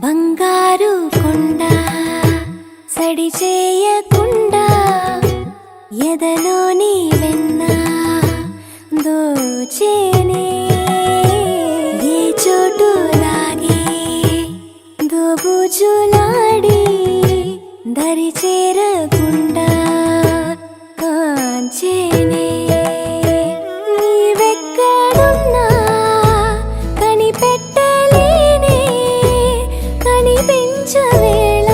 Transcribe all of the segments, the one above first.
బంగారు కొండ సడి చేయకుండా ఎదలోని వెన్న దోచేనే ఏ చోటు లాగే దోబుచులాడి దరి చేరకుండా కాంచేనే నీవెక్కడున్నా కనిపెట్టలేనే కనిపించవేళ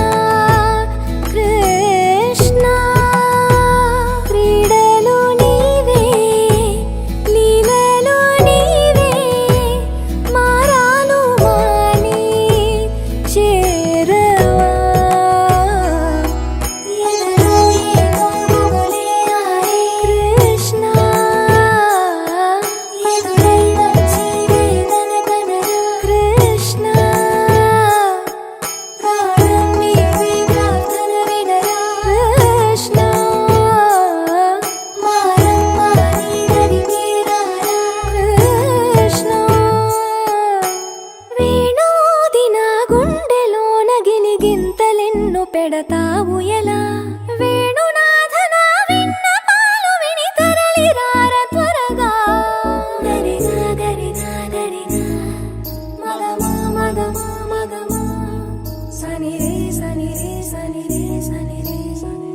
కృష్ణ క్రీడలు నీవే లీలలు నీవే మారాను మాని చేరవా ఎదలో ఏదో మొదలే ఆరే కృష్ణ ఎదురై వచ్చి వేదన కనరా కృష్ణ ప్రాణం నీవే ప్రార్థన వినరా కృష్ణ మారమ్మా నీ దరికి రారా కృష్ణ వేణోది నా గుండెలోన గిలిగింతలెన్ను పెడతావు ఎలా వేణునాథ నా విన్నపాలు విని తరలి రార త్వరగా గరిగా గరిగా గరిగా మగమా మగమా మగమా సని రే సని రే సని రే సని రే సని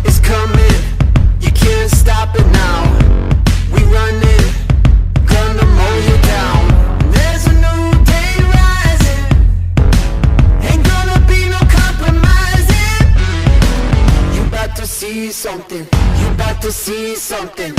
It's coming, you can't stop it now. We running, gonna mow you down. There's a new day rising, ain't gonna be no compromising. You about to see something, you about to see something.